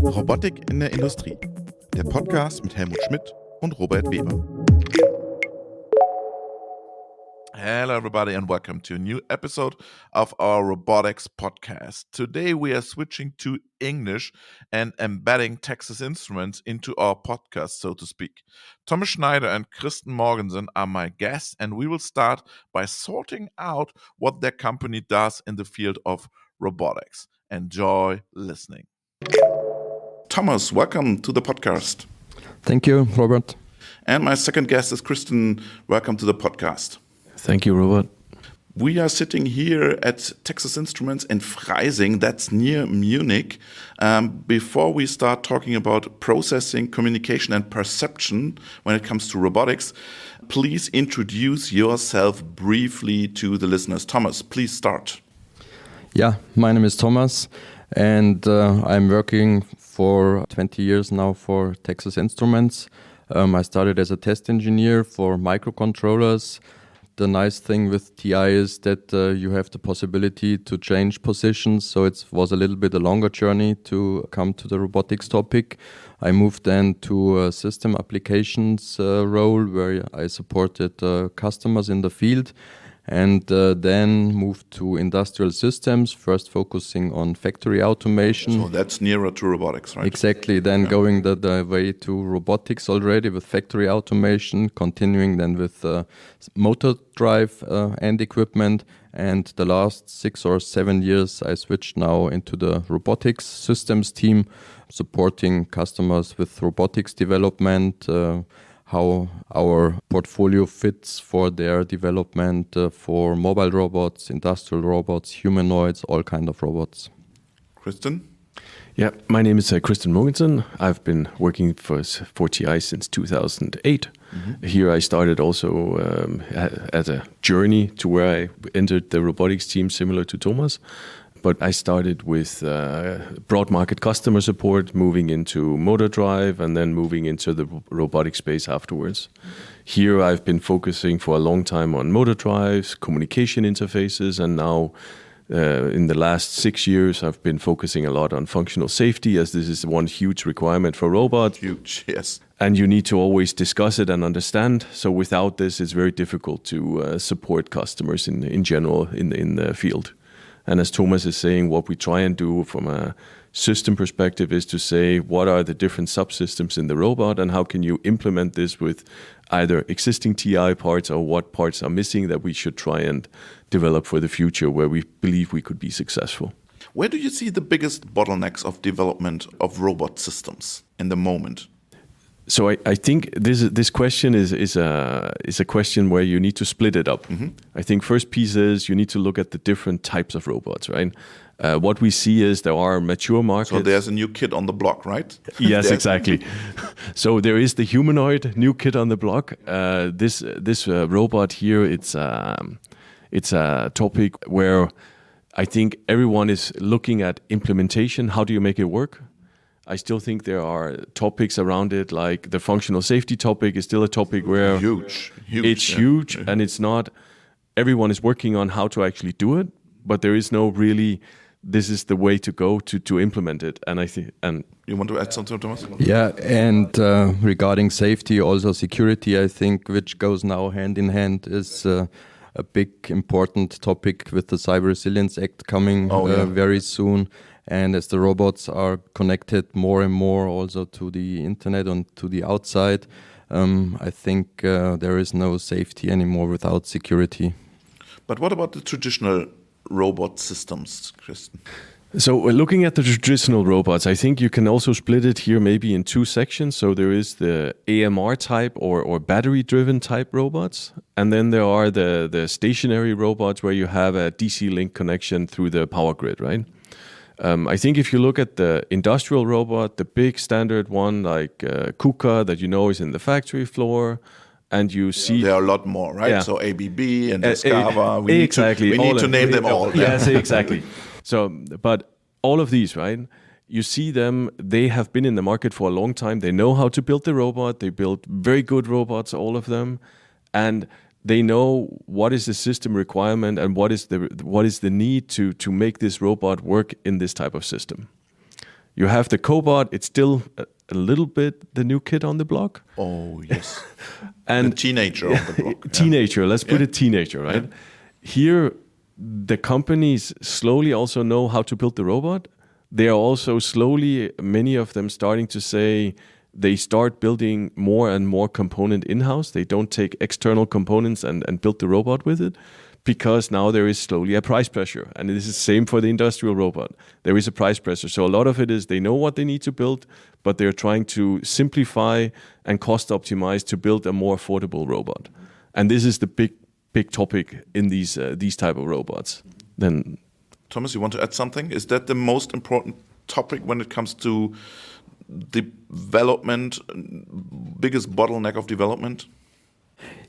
Robotik in der Industrie. Der Podcast mit Helmut Schmidt und Robert Weber. Hello everybody and welcome to a new episode of our Robotics podcast. Today we are switching to English and embedding Texas Instruments into our podcast, so to speak. Thomas Schneider and Kristen Mogensen are my guests, and we will start by sorting out what their company does in the field of robotics. Enjoy listening. Thomas, welcome to the podcast. Thank you, Robert. And my second guest is Kristen. Welcome to the podcast. Thank you, Robert. We are sitting here at Texas Instruments in Freising, that's near Munich. Before we start talking about processing, communication, and perception when it comes to robotics, please introduce yourself briefly to the listeners. Thomas, please start. Yeah, my name is Thomas, and I'm working for 20 years now for Texas Instruments. I started as a test engineer for microcontrollers. The nice thing with TI is that you have the possibility to change positions, so it was a little bit a longer journey to come to the robotics topic. I moved then to a system applications role where I supported customers in the field, and then moved to industrial systems, first focusing on factory automation. So that's nearer to robotics, right? Exactly, then going the way to robotics already with factory automation, continuing then with motor drive and equipment. And the last 6 or 7 years, I switched now into the robotics systems team, supporting customers with robotics development, how our portfolio fits for their development for mobile robots, industrial robots, humanoids, all kind of robots. Kristen? Yeah, my name is Kristen Mogensen. I've been working for TI since 2008. Mm-hmm. Here I started also as a journey to where I entered the robotics team similar to Thomas. But I started with broad market customer support, moving into motor drive, and then moving into the robotic space afterwards. Here I've been focusing for a long time on motor drives, communication interfaces, and now in the last 6 years I've been focusing a lot on functional safety, as this is one huge requirement for robots. Huge, yes. And you need to always discuss it and understand. So without this, it's very difficult to support customers in general in the field. And as Thomas is saying, what we try and do from a system perspective is to say, what are the different subsystems in the robot and how can you implement this with either existing TI parts or what parts are missing that we should try and develop for the future where we believe we could be successful. Where do you see the biggest bottlenecks of development of robot systems in the moment? So I think this question is a question where you need to split it up. Mm-hmm. I think first piece is you need to look at the different types of robots, right? What we see is there are mature markets. So there's a new kid on the block, right? Yes, exactly. So there is the humanoid new kid on the block. This robot here, it's a topic where I think everyone is looking at implementation. How do you make it work? I still think there are topics around it, like the functional safety topic is still a topic where huge. It's huge, and it's not. Everyone is working on how to actually do it, but there is no really. This is the way to go to implement it, and I think. And you want to add something, Thomas? Yeah, and regarding safety, also security, I think, which goes now hand in hand, is a big important topic with the Cyber Resilience Act coming very soon. And as the robots are connected more and more also to the internet and to the outside, I think there is no safety anymore without security. But what about the traditional robot systems, Kristen? So looking at the traditional robots, I think you can also split it here maybe in two sections. So there is the AMR type or battery-driven type robots. And then there are the stationary robots where you have a DC link connection through the power grid, right? I think if you look at the industrial robot, the big standard one like KUKA that you know is in the factory floor, and you see... There are a lot more, right? Yeah. So ABB and Escava, we exactly. need to name them all. Yes, exactly. So, but all of these, right? You see them, they have been in the market for a long time. They know how to build the robot. They build very good robots, all of them. And they know what is the system requirement and what is the need to make this robot work in this type of system. You have the cobot, it's still a little bit the new kid on the block. Oh, yes. And the teenager on the block. Teenager, let's put it teenager, right? Yeah. Here, the companies slowly also know how to build the robot. They are also slowly, many of them starting to say, they start building more and more component in-house. They don't take external components and build the robot with it, because now there is slowly a price pressure. And this is the same for the industrial robot. There is a price pressure. So a lot of it is they know what they need to build, but they're trying to simplify and cost optimize to build a more affordable robot. And this is the big topic in these type of robots. Then, Thomas, you want to add something? Is that the most important topic when it comes to development, biggest bottleneck of development?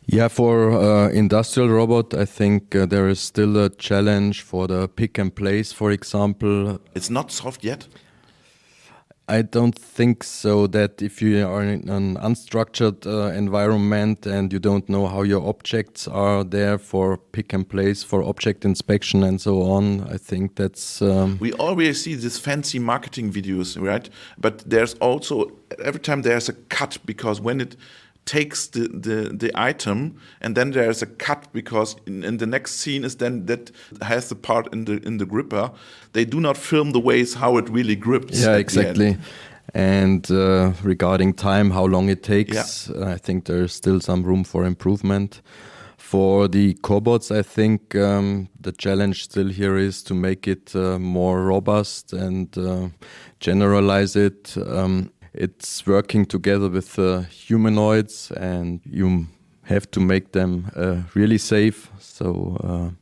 Yeah, for industrial robot, I think there is still a challenge for the pick and place, for example. It's not solved yet? I don't think so, that if you are in an unstructured environment and you don't know how your objects are there for pick and place, for object inspection and so on, I think that's... We always see these fancy marketing videos, right? But there's also, every time there's a cut, because when it takes the item, and then there's a cut because in the next scene is then that has the part in the gripper. They do not film the ways how it really grips. Yeah, exactly. And regarding time, how long it takes, I think there's still some room for improvement. For the cobots, I think the challenge still here is to make it more robust and generalize it. It's working together with humanoids, and you have to make them really safe. So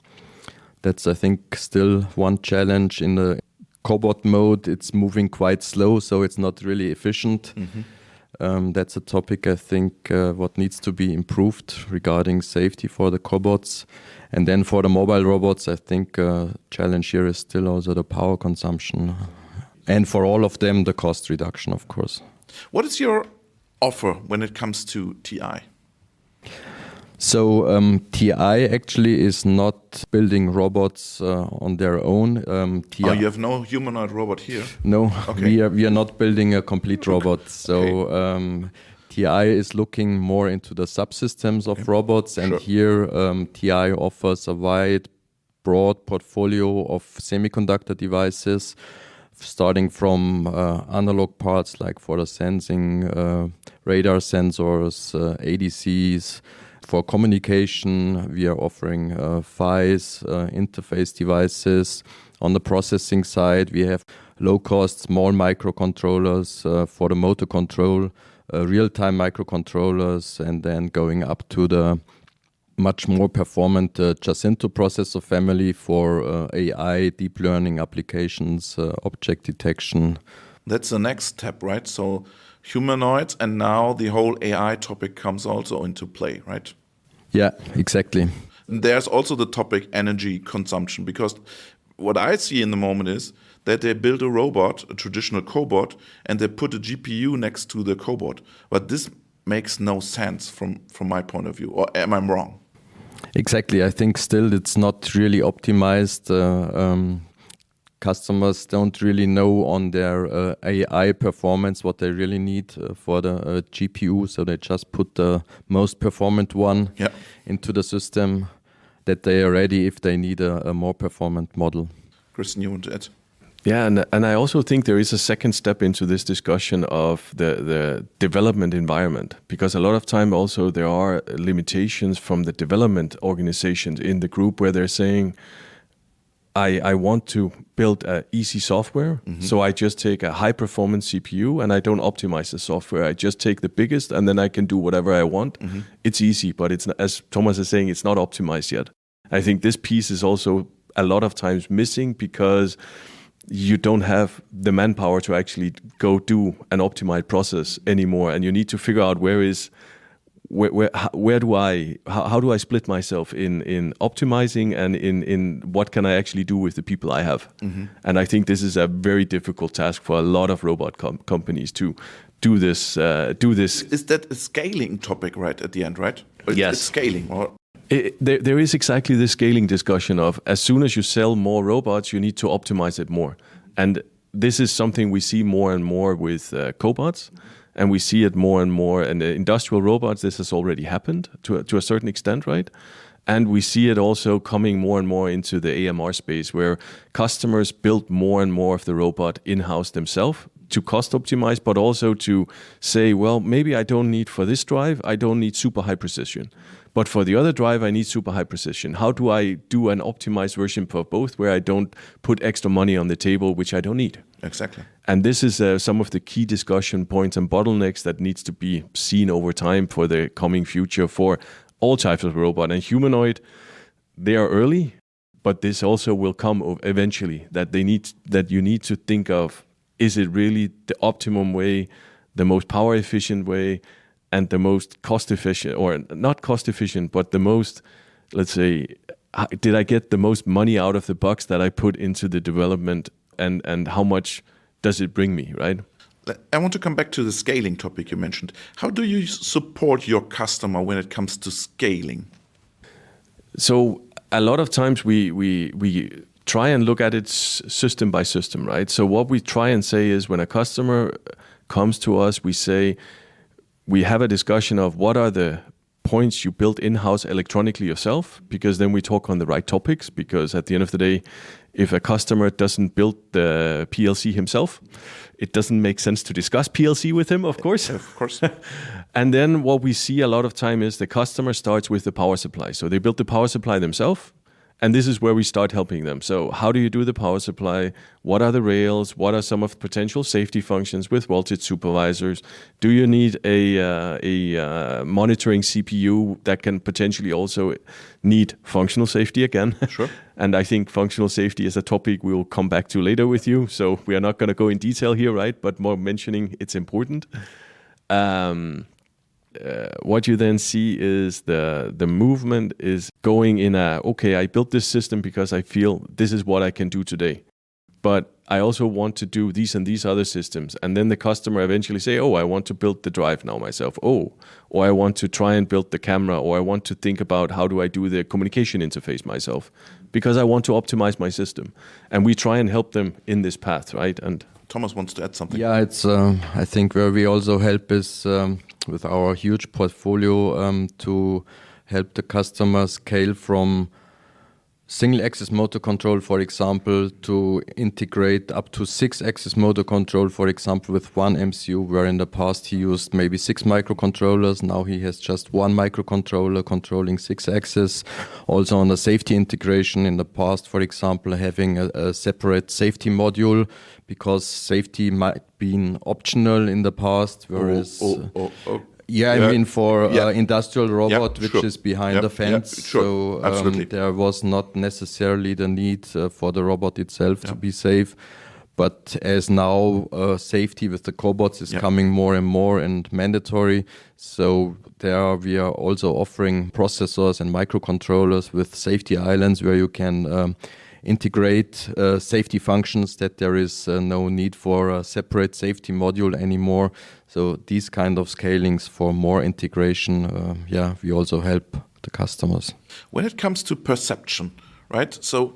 that's, I think, still one challenge. In the cobot mode, it's moving quite slow, so it's not really efficient. Mm-hmm. That's a topic, I think, what needs to be improved regarding safety for the cobots. And then for the mobile robots, I think challenge here is still also the power consumption. And for all of them, the cost reduction, of course. What is your offer when it comes to TI? So TI actually is not building robots on their own. You have no humanoid robot here? No, okay. we are not building a complete robot. So TI is looking more into the subsystems of robots, and here TI offers a wide, broad portfolio of semiconductor devices, starting from analog parts like for the sensing, radar sensors, ADCs. For communication, we are offering PHYs, interface devices. On the processing side, we have low-cost small microcontrollers for the motor control, real-time microcontrollers, and then going up to the much more performant Jacinto processor family for AI, deep learning applications, object detection. That's the next step, right? So humanoids, and now the whole AI topic comes also into play, right? Yeah, exactly. There's also the topic energy consumption, because what I see in the moment is that they build a robot, a traditional cobot, and they put a GPU next to the cobot. But this makes no sense from my point of view, or am I wrong? Exactly. I think still it's not really optimized. Customers don't really know on their AI performance what they really need for the GPU, so they just put the most performant one into the system, that they are ready if they need a more performant model. Kristen, you want to add? Yeah, and I also think there is a second step into this discussion of the development environment, because a lot of time also there are limitations from the development organizations in the group where they're saying, I want to build an easy software, so I just take a high-performance CPU and I don't optimize the software. I just take the biggest and then I can do whatever I want. It's easy, but it's not, as Thomas is saying, it's not optimized yet. I think this piece is also a lot of times missing because you don't have the manpower to actually go do an optimized process anymore, and you need to figure out how do I split myself in optimizing and in what can I actually do with the people I have. And I think this is a very difficult task for a lot of robot companies to do this. Is that a scaling topic right at the end, right? Yes. It's scaling. Or There is exactly this scaling discussion of as soon as you sell more robots, you need to optimize it more. And this is something we see more and more with cobots, and we see it more and more in the industrial robots. This has already happened to a certain extent, right? And we see it also coming more and more into the AMR space, where customers build more and more of the robot in-house themselves to cost optimize, but also to say, well, maybe I don't need for this drive, I don't need super high precision. But for the other drive, I need super high precision. How do I do an optimized version for both where I don't put extra money on the table, which I don't need? Exactly. And this is some of the key discussion points and bottlenecks that needs to be seen over time for the coming future for all types of robot. And humanoid, they are early, but this also will come eventually, that you need to think of, is it really the optimum way, the most power efficient way, and the most cost efficient, or not cost efficient, but the most, let's say, did I get the most money out of the bucks that I put into the development, and how much does it bring me, right? I want to come back to the scaling topic you mentioned. How do you support your customer when it comes to scaling? So a lot of times we try and look at it system by system, right? So what we try and say is when a customer comes to us, we have a discussion of what are the points you built in-house electronically yourself, because then we talk on the right topics, because at the end of the day, if a customer doesn't build the PLC himself, it doesn't make sense to discuss PLC with him, of course. Of course. And then what we see a lot of time is the customer starts with the power supply. So they build the power supply themselves, and this is where we start helping them. So how do you do the power supply? What are the rails? What are some of the potential safety functions with voltage supervisors? Do you need a monitoring CPU that can potentially also need functional safety again? Sure. And I think functional safety is a topic we will come back to later with you. So we are not going to go in detail here, right? But more mentioning it's important. What you then see is the movement is going in okay, I built this system because I feel this is what I can do today. But I also want to do these and these other systems. And then the customer eventually say, oh, I want to build the drive now myself. Oh, or I want to try and build the camera, or I want to think about how do I do the communication interface myself, because I want to optimize my system. And we try and help them in this path, right? And Thomas wants to add something. Yeah, it's I think where we also help is with our huge portfolio to help the customer scale from single-axis motor control, for example, to integrate up to 6-axis motor control, for example, with one MCU, where in the past he used maybe 6 microcontrollers. Now he has just one microcontroller controlling 6 axis. Also on the safety integration in the past, for example, having a separate safety module, because safety might be optional in the past, whereas... Yeah, I mean for industrial robot, which is behind the fence. Sure. So there was not necessarily the need for the robot itself to be safe. But as now safety with the cobots is coming more and more and mandatory, so there we are also offering processors and microcontrollers with safety islands where you can integrate safety functions, that there is no need for a separate safety module anymore. So these kind of scalings for more integration, we also help the customers. When it comes to perception, right? So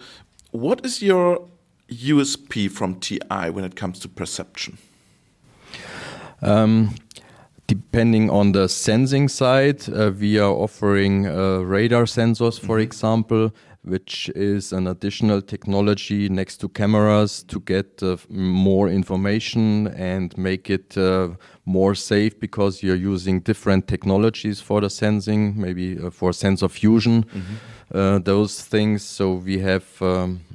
what is your USP from TI when it comes to perception? Depending on the sensing side, we are offering radar sensors, for example, which is an additional technology next to cameras to get more information and make it more safe, because you're using different technologies for the sensing, maybe for sensor fusion, those things. So we have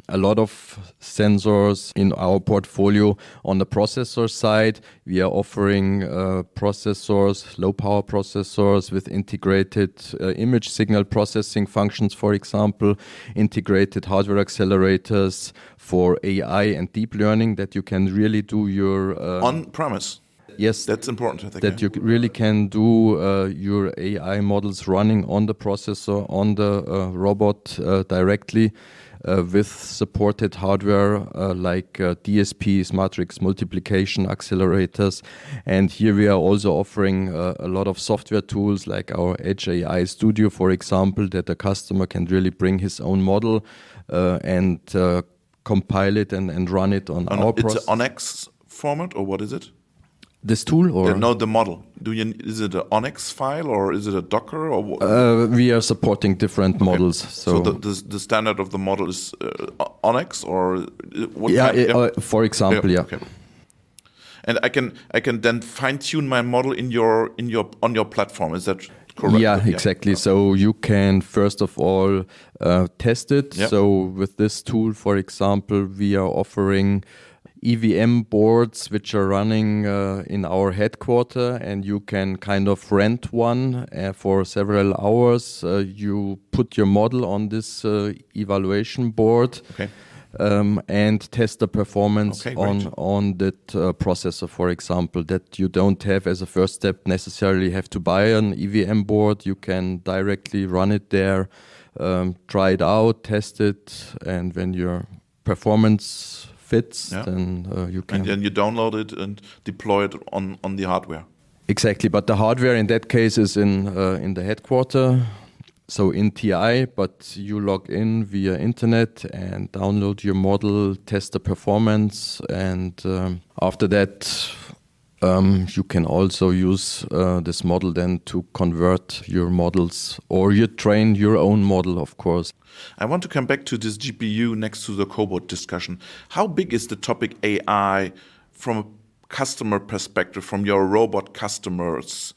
a lot of sensors in our portfolio. On the processor side, we are offering processors, low power processors with integrated image signal processing functions, for example, integrated hardware accelerators for AI and deep learning, that you can really do your... on-premise. Yes, that's important. I think that you really can do your AI models running on the processor, on the robot directly. with supported hardware like DSPs, matrix multiplication accelerators. And here we are also offering a lot of software tools like our Edge AI Studio, for example, that the customer can really bring his own model and compile it and run it on our process. It's an Onyx format, or what is it? This tool, or no, the model. Is it an Onyx file, or is it a Docker, or what? We are supporting different models. So the standard of the model is Onyx, or what? For example, yeah. Okay. And I can then fine tune my model on your platform. Is that correct? Yeah, exactly. So you can first of all test it. Yeah. So with this tool, for example, we are offering EVM boards which are running in our headquarter, and you can kind of rent one for several hours. You put your model on this evaluation board. Okay. And test the performance great. on that processor, for example, that you don't have as a first step necessarily have to buy an EVM board. You can directly run it there, try it out, test it, and when your performance fits, then you can. And then you download it and deploy it on the hardware. Exactly, but the hardware in that case is in the headquarter. So in TI, but you log in via internet and download your model, test the performance, and after that, you can also use this model then to convert your models, or you train your own model, of course. I want to come back to this GPU next to the cobot discussion. How big is the topic AI from a customer perspective, from your robot customers?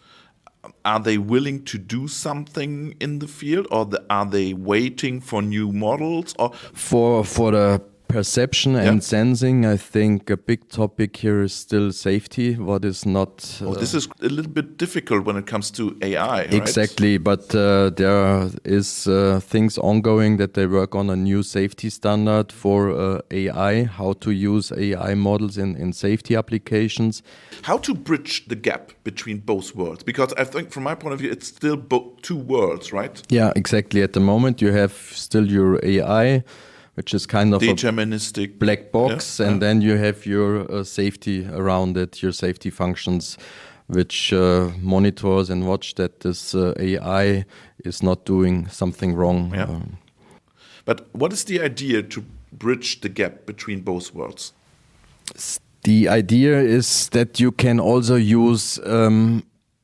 Are they willing to do something in the field, or are they waiting for new models? Or for the perception and sensing, I think a big topic here is still safety. What is not? This is a little bit difficult when it comes to AI. Right? Exactly, but there is things ongoing that they work on a new safety standard for AI, how to use AI models in safety applications. How to bridge the gap between both worlds? Because I think from my point of view, it's still two worlds, right? Yeah, exactly. At the moment, you have still your AI, which is kind of deterministic a black box, and then you have your safety around it, your safety functions, which monitors and watch that this AI is not doing something wrong. Yeah. But what is the idea to bridge the gap between both worlds? The idea is that you can also use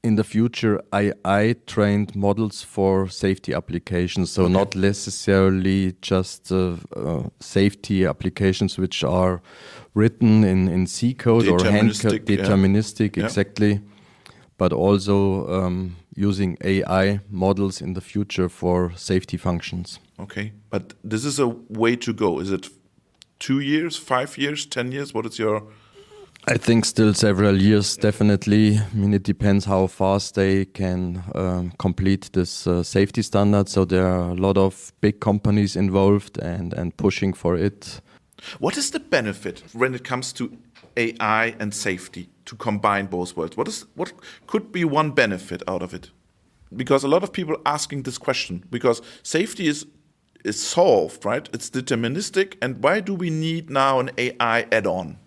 in the future AI-trained models for safety applications. So not necessarily just safety applications which are written in C code or hand code, deterministic, exactly. But also using AI models in the future for safety functions. Okay, but this is a way to go. Is it 2 years, 5 years, 10 years? What is your... I think still several years, definitely. I mean, it depends how fast they can complete this safety standard. So there are a lot of big companies involved and pushing for it. What is the benefit when it comes to AI and safety, to combine both worlds? What could be one benefit out of it? Because a lot of people are asking this question, because safety is solved, right? It's deterministic. And why do we need now an AI add-on?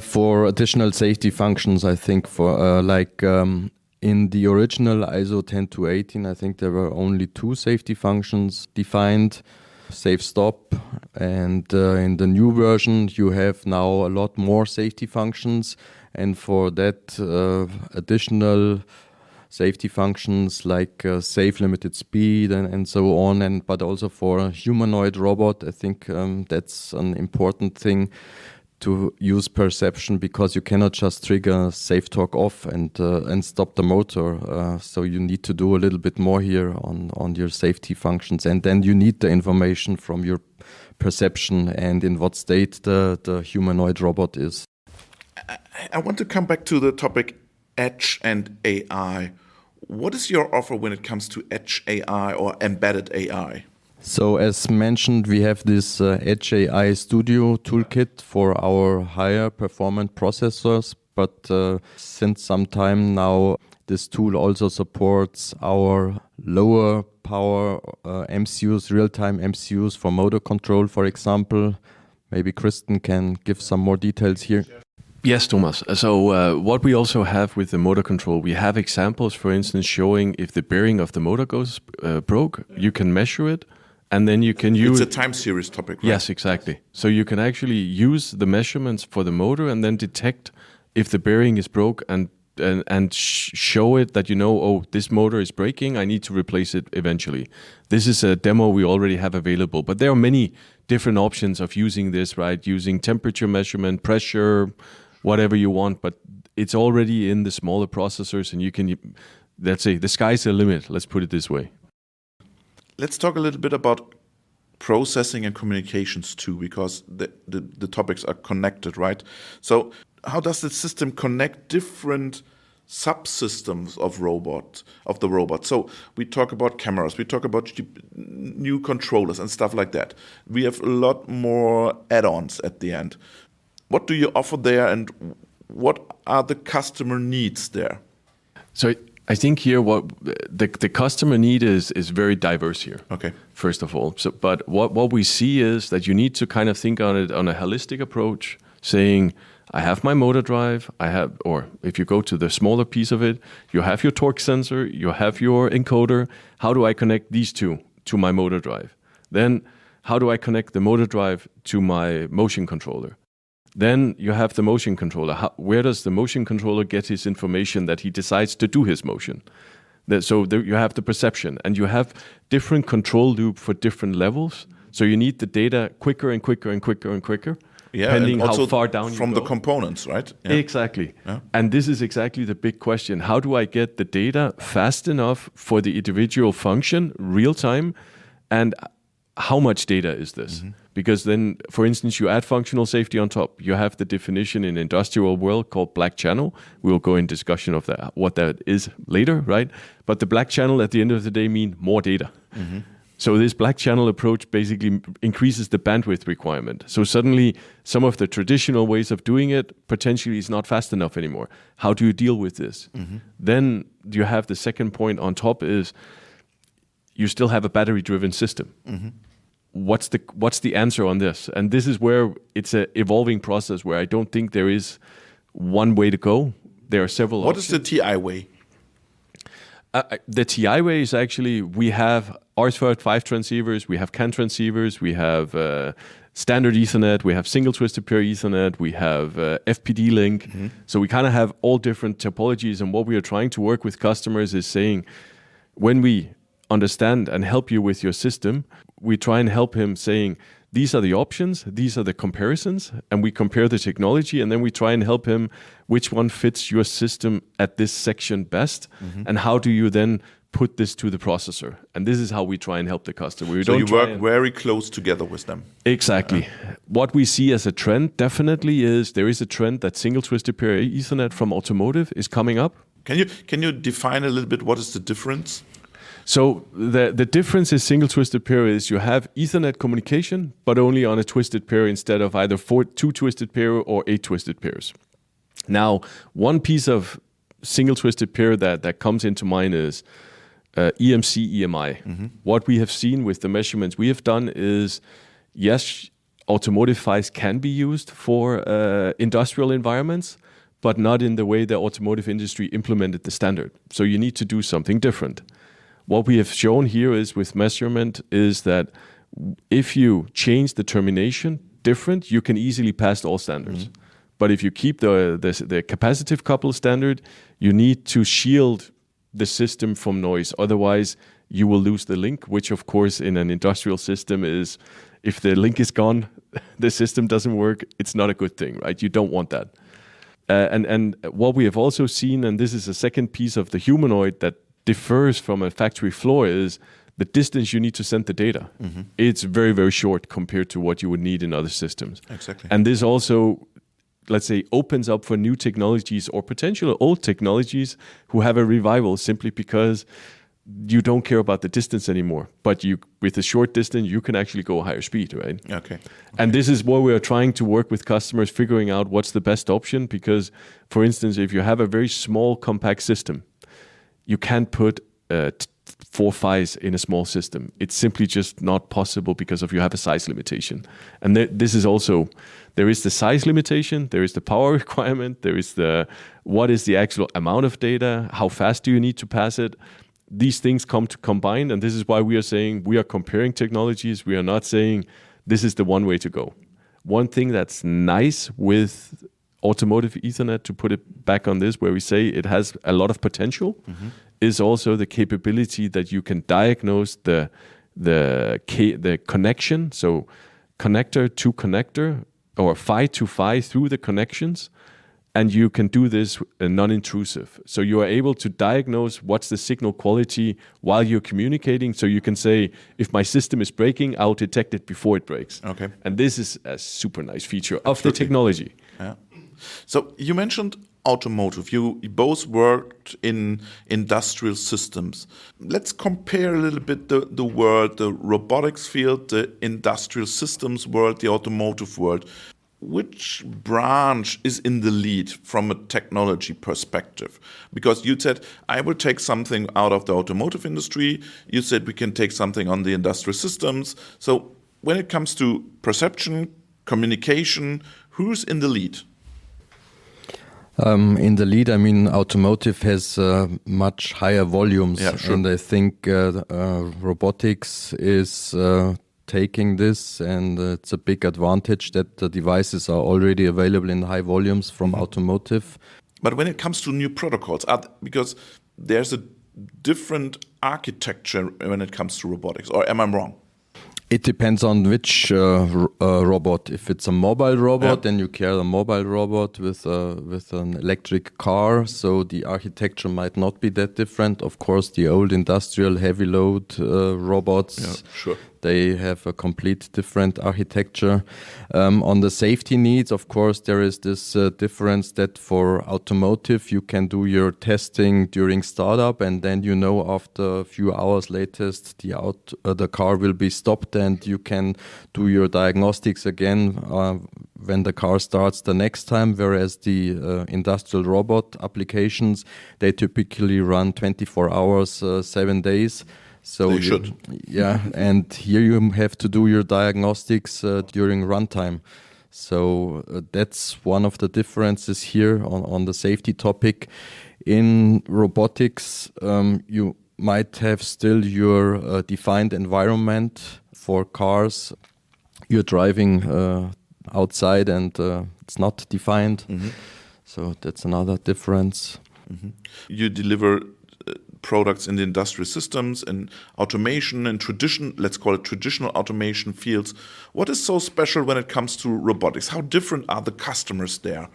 For additional safety functions, I think for in the original ISO 10218, I think there were only 2 safety functions defined, safe stop, and in the new version you have now a lot more safety functions, and for that additional safety functions like safe limited speed and so on, but also for a humanoid robot, I think that's an important thing to use perception, because you cannot just trigger safe torque off and stop the motor. So you need to do a little bit more here on your safety functions, and then you need the information from your perception and in what state the humanoid robot is. I want to come back to the topic Edge and AI. What is your offer when it comes to Edge AI or embedded AI? So as mentioned, we have this Edge AI Studio toolkit for our higher performant processors, but since some time now This tool also supports our lower power MCUs, real-time MCUs for motor control, for example. Maybe Kristen can give some more details here. Yes, Thomas. So what we also have with the motor control, we have examples, for instance, showing if the bearing of the motor goes broke, you can measure it, and then you can use... It's a time series topic, right? Yes, exactly. So you can actually use the measurements for the motor and then detect if the bearing is broke and show it that, oh, this motor is breaking, I need to replace it eventually. This is a demo we already have available, but there are many different options of using this, right? Using temperature measurement, pressure, whatever you want, but it's already in the smaller processors, and you can, let's say, the sky's the limit, let's put it this way. Let's talk a little bit about processing and communications too, because the topics are connected, right? So how does the system connect different subsystems of the robot? So we talk about cameras, we talk about new controllers and stuff like that. We have a lot more add-ons at the end. What do you offer there, and what are the customer needs there? So I think here what the customer need is very diverse here. Okay. First of all, but what we see is that you need to kind of think on it on a holistic approach, saying, I have my motor drive, or if you go to the smaller piece of it, you have your torque sensor, you have your encoder. How do I connect these two to my motor drive? Then how do I connect the motor drive to my motion controller? Then you have the motion controller. Where does the motion controller get his information that he decides to do his motion? So you have the perception, and you have different control loop for different levels. So you need the data quicker and quicker and quicker and quicker. Yeah, depending and also how far down from you go. the components, right? Yeah. Exactly. Yeah. And this is exactly the big question. How do I get the data fast enough for the individual function, real time, and how much data is this? Mm-hmm. Because then, for instance, you add functional safety on top. You have the definition in industrial world called black channel. We'll go in discussion of that, what that is later, right? But the black channel at the end of the day mean more data. Mm-hmm. So this black channel approach basically increases the bandwidth requirement. So suddenly some of the traditional ways of doing it potentially is not fast enough anymore. How do you deal with this? Mm-hmm. Then you have the second point on top is you still have a battery-driven system. Mm-hmm. What's the answer on this? And this is where it's an evolving process where I don't think there is one way to go. There are several What options. is the TI way? The TI way is actually, we have RS-5 transceivers, we have CAN transceivers, we have standard Ethernet, we have single twisted pair Ethernet, we have FPD link. Mm-hmm. So we kind of have all different topologies, and what we are trying to work with customers is saying, when we understand and help you with your system, we try and help him saying, these are the options, these are the comparisons, and we compare the technology, and then we try and help him which one fits your system at this section best, and how do you then put this to the processor. And this is how we try and help the customer. So you work very close together with them. Exactly. What we see as a trend definitely is there is a trend that single twisted pair Ethernet from automotive is coming up. Can you define a little bit what is the difference? So the difference is single twisted pair is you have Ethernet communication, but only on a twisted pair instead of either 2 twisted pair or 8 twisted pairs. Now, one piece of single twisted pair that comes into mind is EMC, EMI. Mm-hmm. What we have seen with the measurements we have done is, yes, automotive PHYs can be used for industrial environments, but not in the way the automotive industry implemented the standard. So you need to do something different. What we have shown here is with measurement is that if you change the termination different, you can easily pass all standards. Mm-hmm. But if you keep the capacitive couple standard, you need to shield the system from noise. Otherwise, you will lose the link, which of course in an industrial system is, if the link is gone, the system doesn't work, it's not a good thing, right? You don't want that. And what we have also seen, and this is a second piece of the humanoid that differs from a factory floor, is the distance you need to send the data. Mm-hmm. It's very, very short compared to what you would need in other systems. Exactly. And this also, let's say, opens up for new technologies or potential old technologies who have a revival simply because you don't care about the distance anymore. But you, with a short distance, you can actually go higher speed, right? Okay. And this is where we are trying to work with customers, figuring out what's the best option. Because, for instance, if you have a very small, compact system, you can't put 4 PHYs in a small system. It's simply just not possible because you have a size limitation. And this is also, there is the size limitation, there is the power requirement, there is what is the actual amount of data, how fast do you need to pass it. These things come to combine, and this is why we are saying we are comparing technologies. We are not saying this is the one way to go. One thing that's nice with automotive Ethernet, to put it back on this, where we say it has a lot of potential, is also the capability that you can diagnose the connection, so connector to connector or PHY to PHY through the connections, and you can do this non-intrusive. So you are able to diagnose what's the signal quality while you're communicating. So you can say, if my system is breaking, I'll detect it before it breaks. Okay. And this is a super nice feature of the technology. Yeah. So you mentioned automotive. You both worked in industrial systems. Let's compare a little bit the world, the robotics field, the industrial systems world, the automotive world. Which branch is in the lead from a technology perspective? Because you said, I will take something out of the automotive industry. You said we can take something on the industrial systems. So when it comes to perception, communication, who's in the lead? In the lead, I mean, automotive has much higher volumes. Yeah, sure. And I think robotics is taking this, and it's a big advantage that the devices are already available in high volumes from automotive. But when it comes to new protocols, because there's a different architecture when it comes to robotics, or am I wrong? It depends on which robot. If it's a mobile robot, then you carry a mobile robot with an electric car, so the architecture might not be that different. Of course, the old industrial heavy load robots, they have a complete different architecture. On the safety needs, of course, there is this difference that for automotive, you can do your testing during startup, and then you know after a few hours latest, the car will be stopped, and you can do your diagnostics again when the car starts the next time, whereas the industrial robot applications, they typically run 24 hours, 7 days. So they should. Yeah, and here you have to do your diagnostics during runtime. So that's one of the differences here on the safety topic. In robotics, you might have still your defined environment for cars. You're driving outside and it's not defined. So that's another difference. You deliver products in the industrial systems and automation and let's call it traditional automation fields. What is so special when it comes to robotics? How different are the customers there?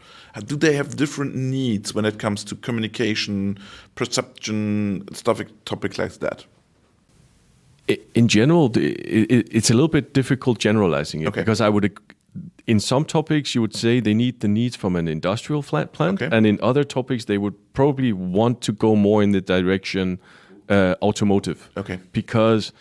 Do they have different needs when it comes to communication, perception, topics like that? In general, it's a little bit difficult generalizing it, because in some topics, you would say they need the needs from an industrial plant, and in other topics, they would probably want to go more in the direction automotive. Because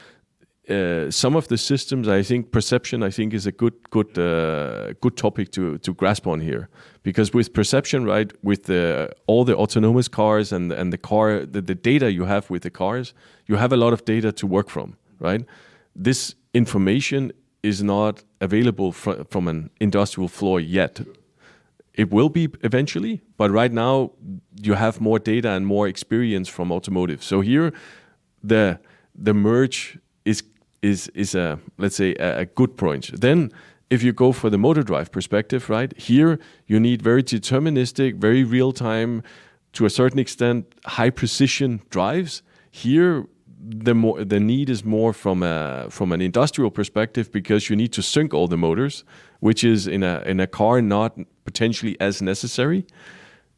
some of the systems, I think perception, is a good topic to grasp on here. Because with perception, right, with all the autonomous cars and the data you have with the cars, you have a lot of data to work from, right? This information is not available from an industrial floor yet. It will be eventually, but right now you have more data and more experience from automotive. So here, the merge is a, let's say, a good point. Then, if you go for the motor drive perspective, right, here you need very deterministic, very real time, to a certain extent, high precision drives. Here, the need is more from an industrial perspective, because you need to sync all the motors, which is in a car not potentially as necessary.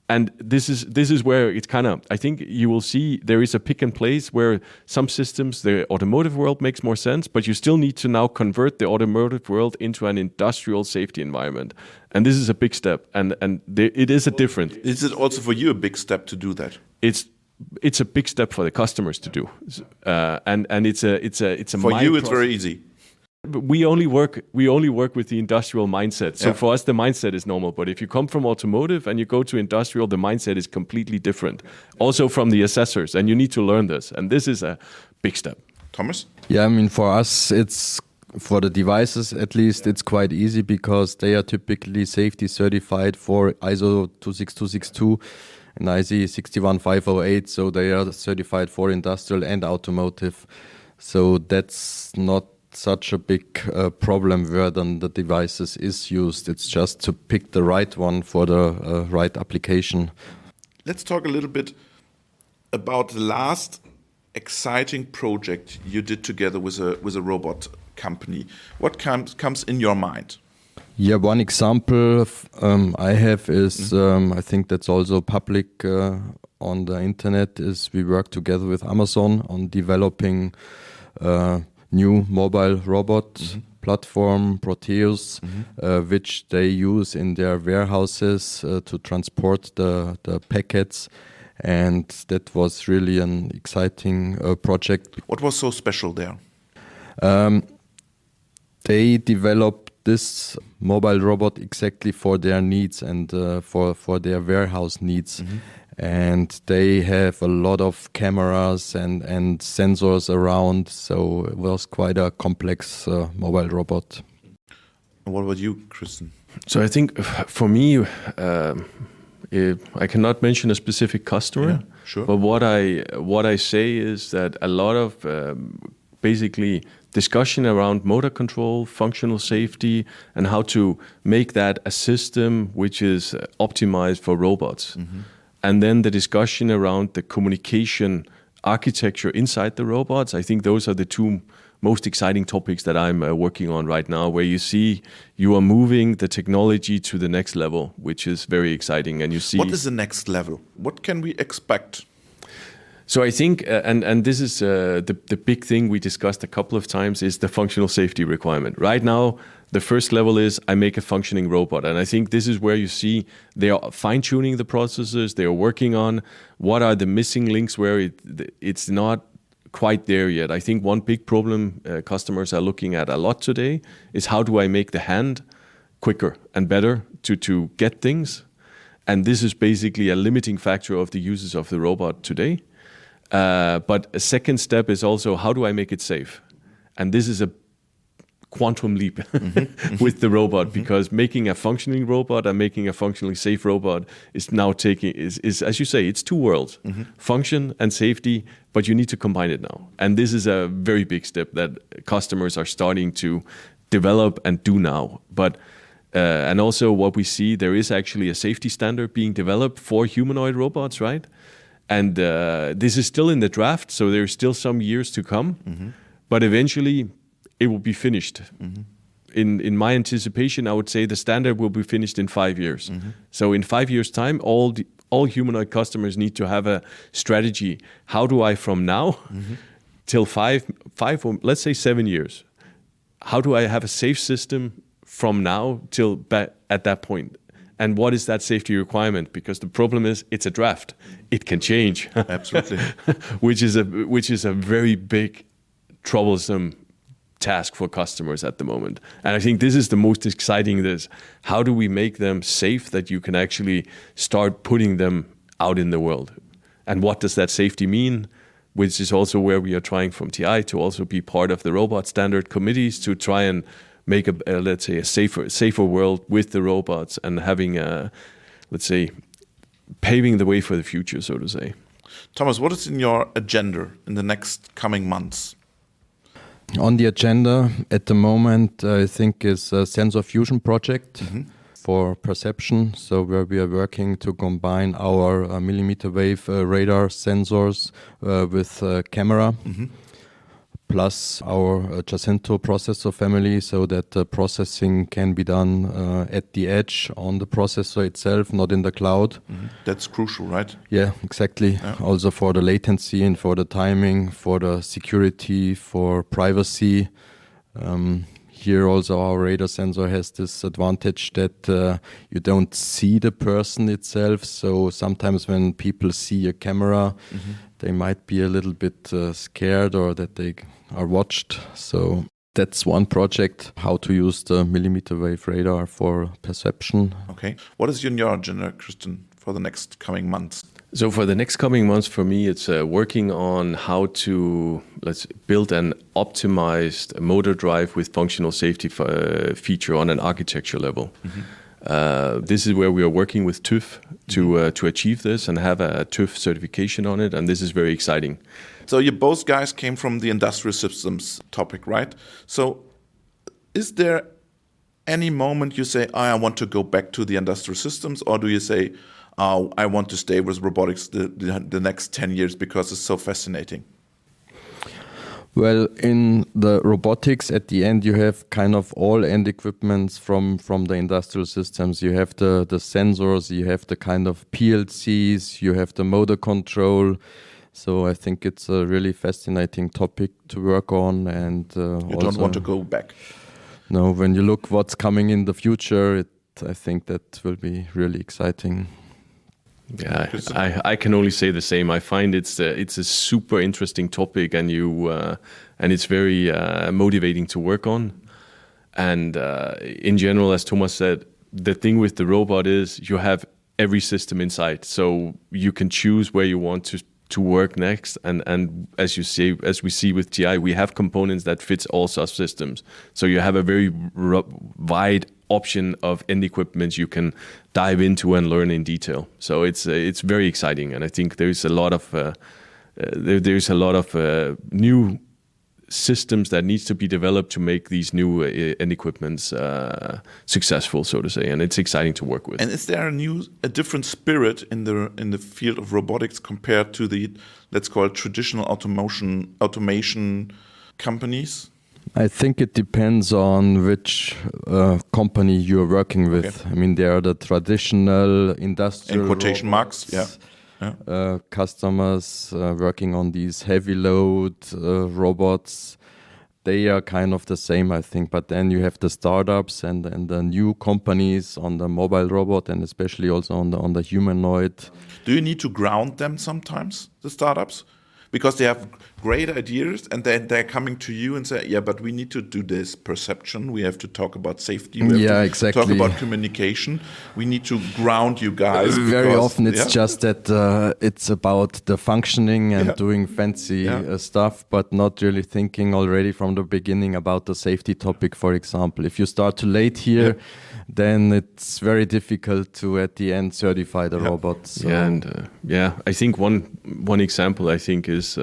And this is where it's kind of, I think you will see there is a pick and place where some systems, the automotive world makes more sense, but you still need to now convert the automotive world into an industrial safety environment. And this is a big step, and it is a difference. Is it also for you a big step to do that? It's a big step for the customers to do, and it's a for you it's very easy. we only work with the industrial mindset. So Yeah. for us, the mindset is normal. But if you come from automotive and you go to industrial, the mindset is completely different. Also from the assessors, and you need to learn this. And this is a big step. Thomas? Yeah, I mean, for us, it's for the devices at least, it's quite easy because they are typically safety certified for ISO 26262 and IC 61508. So they are certified for industrial and automotive. So that's not such a big problem where then the devices is used. It's just to pick the right one for the right application. Let's talk a little bit about the last exciting project you did together with a robot company. What comes in your mind? Yeah, one example I have is, I think that's also public on the internet, is we work together with Amazon on developing new mobile robot platform, Proteus, which they use in their warehouses to transport the packets. And that was really an exciting project. What was so special there? They developed this mobile robot exactly for their needs and for their warehouse needs. And they have a lot of cameras and sensors around, so it was quite a complex mobile robot. And what about you, Kristen? So I think for me, I cannot mention a specific customer. Yeah, sure. But what I say is that a lot of basically discussion around motor control, functional safety, and how to make that a system which is optimized for robots. And then the discussion around the communication architecture inside the robots. I think those are the two most exciting topics that I'm working on right now, where you see you are moving the technology to the next level, which is very exciting. And you see what is the next level? What can we expect? So I think, and this is the big thing we discussed a couple of times, is the functional safety requirement. Right now, the first level is I make a functioning robot. And I think this is where you see they are fine-tuning the processes. They are working on what are the missing links where it's not quite there yet. I think one big problem customers are looking at a lot today is how do I make the hand quicker and better to get things. And this is basically a limiting factor of the uses of the robot today. But a second step is also how do I make it safe? And this is a quantum leap with the robot, because making a functioning robot and making a functionally safe robot is now is as you say, it's two worlds, function and safety, but you need to combine it now. And this is a very big step that customers are starting to develop and do now. But and also what we see, there is actually a safety standard being developed for humanoid robots, right? And this is still in the draft, so there's still some years to come. But eventually, it will be finished. In my anticipation, I would say the standard will be finished in 5 years. So in 5 years' time, all humanoid customers need to have a strategy. How do I, from now till five or let's say 7 years, how do I have a safe system from now till at that point? And what is that safety requirement? Because the problem is it's a draft. It can change. Absolutely. which is a very big, troublesome task for customers at the moment. And I think this is the most exciting, this how do we make them safe that you can actually start putting them out in the world? And what does that safety mean? Which is also where we are trying from TI to also be part of the robot standard committees to try and make let's say a safer world with the robots and having let's say paving the way for the future, so to say. Thomas, what is in your agenda in the next coming months? On the agenda at the moment, I think is a sensor fusion project for perception. So where we are working to combine our millimeter wave radar sensors with camera, plus our Jacinto processor family, so that the processing can be done at the edge on the processor itself, not in the cloud. That's crucial, right? Yeah, exactly. Yeah. Also for the latency and for the timing, for the security, for privacy. Here also our radar sensor has this advantage that you don't see the person itself. So sometimes when people see a camera, they might be a little bit scared or that they are watched. So that's one project, how to use the millimeter wave radar for perception. Okay. What is your agenda, Kristen, for the next coming months? So for the next coming months, for me, it's working on how to build an optimized motor drive with functional safety feature on an architecture level. This is where we are working with TÜV to achieve this and have a TÜV certification on it, and this is very exciting. So you both guys came from the industrial systems topic, right? So is there any moment you say, I want to go back to the industrial systems, or do you say, I want to stay with robotics the next 10 years because it's so fascinating? Well, in the robotics, at the end, you have kind of all end equipments from the industrial systems. You have the sensors, you have the kind of PLCs, you have the motor control. So I think it's a really fascinating topic to work on. And you don't want to go back? No, when you look what's coming in the future, I think that will be really exciting. Yeah, I can only say the same. I find it's a super interesting topic, and it's very motivating to work on. And in general, as Thomas said, the thing with the robot is you have every system inside, so you can choose where you want to work next. And as we see with TI, we have components that fits all subsystems. So you have a very wide option of end equipment you can dive into and learn in detail. So it's very exciting, and I think there's a lot of new systems that needs to be developed to make these new end equipments successful, so to say, and it's exciting to work with. And is there a different spirit in the field of robotics compared to the, let's call it, traditional automation companies? I think it depends on which company you're working with. Okay. I mean, there are the traditional industrial in quotation robots, marks, yeah. Customers working on these heavy load robots. They are kind of the same, I think. But then you have the startups and the new companies on the mobile robot, and especially also on the humanoid. Do you need to ground them sometimes, the startups? Because they have great ideas, and then they're coming to you and say, yeah, but we need to do this perception. We have to talk about safety. We have to exactly. talk about communication. We need to ground you guys. Very often it's just that it's about the functioning and doing fancy stuff, but not really thinking already from the beginning about the safety topic, for example. If you start too late here, then it's very difficult to, at the end, certify the robots. So. Yeah, and I think one example I think is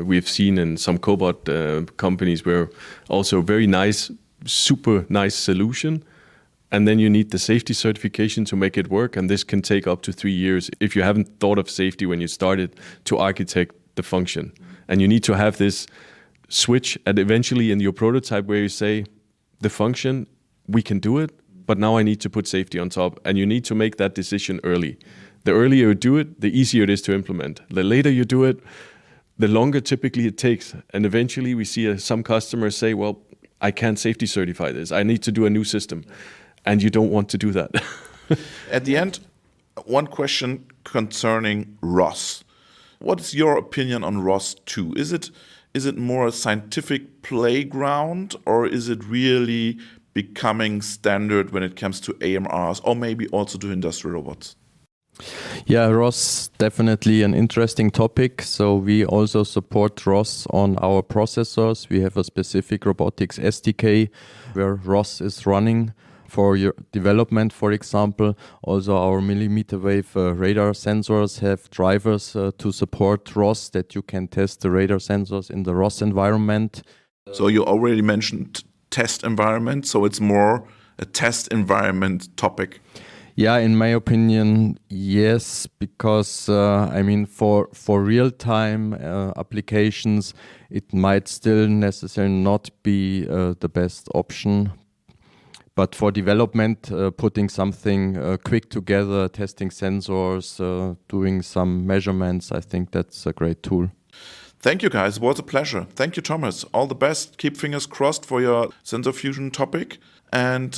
we've seen in some cobot companies where also very nice, super nice solution, and then you need the safety certification to make it work, and this can take up to 3 years if you haven't thought of safety when you started to architect the function. And you need to have this switch and eventually in your prototype where you say, the function, we can do it, but now I need to put safety on top, and you need to make that decision early. The earlier you do it, the easier it is to implement. The later you do it, the longer typically it takes. And eventually we see some customers say, well, I can't safety certify this. I need to do a new system. And you don't want to do that. At the end, one question concerning ROS. What is your opinion on ROS 2? Is it more a scientific playground, or is it really becoming standard when it comes to AMRs, or maybe also to industrial robots? Yeah, ROS, definitely an interesting topic. So we also support ROS on our processors. We have a specific robotics SDK where ROS is running for your development, for example. Also, our millimeter wave radar sensors have drivers to support ROS, that you can test the radar sensors in the ROS environment. So you already mentioned test environment, so it's more a test environment topic. Yeah, in my opinion, yes, because for real-time applications, it might still necessarily not be the best option. But for development, putting something quick together, testing sensors, doing some measurements, I think that's a great tool. Thank you, guys. It was a pleasure. Thank you, Thomas. All the best. Keep fingers crossed for your sensor fusion topic. And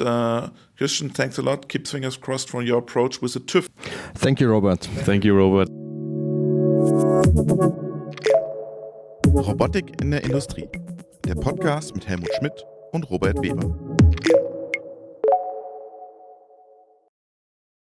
Kristen, thanks a lot. Keep fingers crossed for your approach with the TÜV. Thank you, Robert. Thank you, Robert. Robotik in der Industrie. der Podcast mit Helmut Schmidt und Robert Weber.